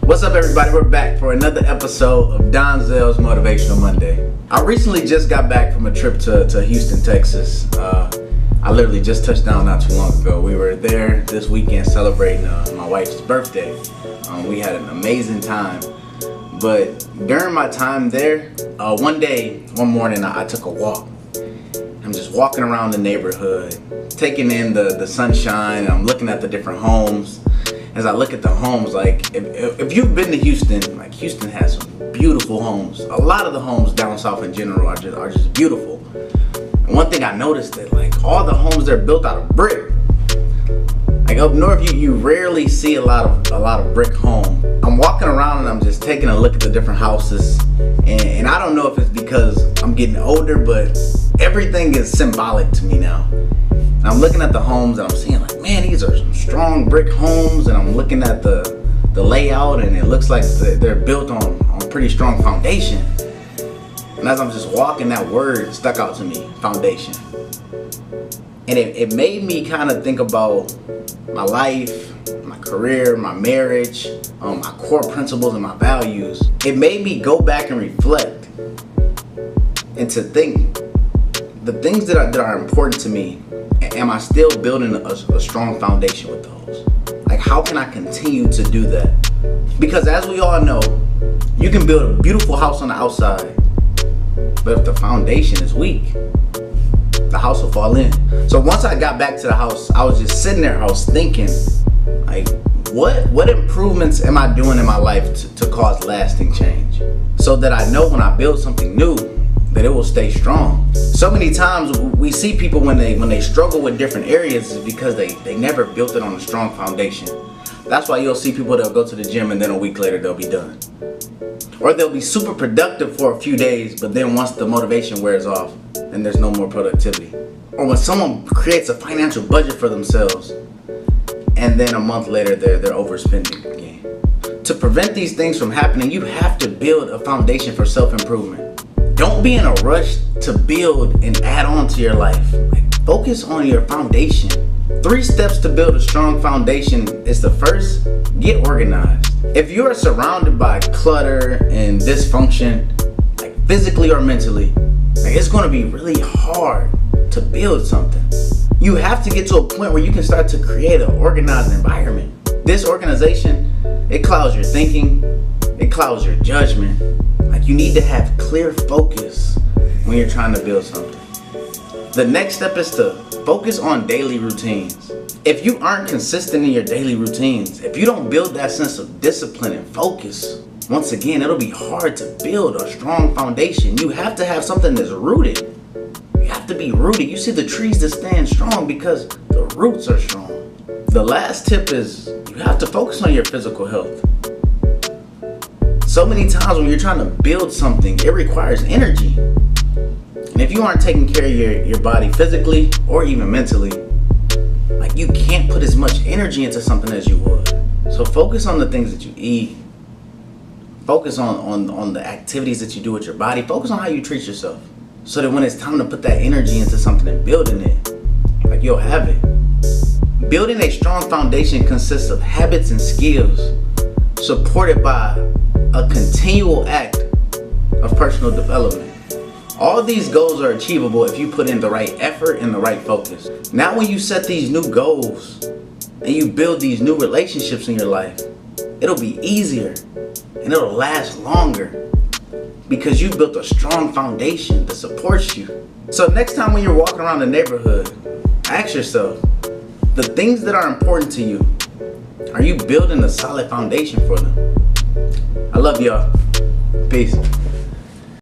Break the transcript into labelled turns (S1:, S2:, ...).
S1: What's up, everybody? We're back for another episode of Donzel's Motivational Monday. I recently just got back from a trip to Houston, Texas. I literally just touched down not too long ago. We were there this weekend celebrating my wife's birthday. We had an amazing time. But during my time there, one morning, I took a walk. I'm just walking around the neighborhood, taking in the sunshine, and I'm looking at the different homes. As I look at the homes, like if you've been to Houston, like Houston has some beautiful homes. A lot of the homes down south in general are just beautiful. And one thing I noticed that like all the homes, they're built out of brick. Like up north, you rarely see a lot of brick home. I'm walking around and I'm just taking a look at the different houses, and I don't know if it's because I'm getting older, but everything is symbolic to me now. And I'm looking at the homes and I'm seeing like, man, these are some strong brick homes, and I'm looking at the layout and it looks like they're built on a pretty strong foundation. And as I'm just walking, that word stuck out to me, foundation. And it made me kind of think about my life, my career, my marriage, my core principles and my values. It made me go back and reflect and to think the things that are important to me. Am I still building a strong foundation with those? Like, how can I continue to do that? Because as we all know, you can build a beautiful house on the outside, but if the foundation is weak, the house will fall in. So once I got back to the house, I was just sitting there, I was thinking, like, what improvements am I doing in my life to cause lasting change? So that I know when I build something new, that it will stay strong. So many times we see people when they struggle with different areas is because they never built it on a strong foundation. That's why you'll see people that'll go to the gym and then a week later they'll be done. Or they'll be super productive for a few days, but then once the motivation wears off, then there's no more productivity. Or when someone creates a financial budget for themselves, and then a month later they're overspending again. To prevent these things from happening, you have to build a foundation for self-improvement. Don't be in a rush to build and add on to your life. Like, focus on your foundation. 3 steps to build a strong foundation is the first, get organized. If you are surrounded by clutter and dysfunction, like physically or mentally, like it's gonna be really hard to build something. You have to get to a point where you can start to create an organized environment. This organization, it clouds your thinking, it clouds your judgment. Like, you need to have clear focus when you're trying to build something. The next step is to focus on daily routines. If you aren't consistent in your daily routines, if you don't build that sense of discipline and focus, once again, it'll be hard to build a strong foundation. You have to have something that's rooted. You have to be rooted. You see the trees that stand strong because the roots are strong. The last tip is you have to focus on your physical health. So many times when you're trying to build something, it requires energy. And if you aren't taking care of your body physically or even mentally, like, you can't put as much energy into something as you would. So focus on the things that you eat. Focus on the activities that you do with your body. Focus on how you treat yourself. So that when it's time to put that energy into something and building it, like, you'll have it. Building a strong foundation consists of habits and skills supported by a continual act of personal development. All these goals are achievable if you put in the right effort and the right focus. Now when you set these new goals and you build these new relationships in your life, it'll be easier and it'll last longer because you built a strong foundation that supports you. So next time when you're walking around the neighborhood, ask yourself, the things that are important to you, are you building a solid foundation for them? I love y'all. Peace.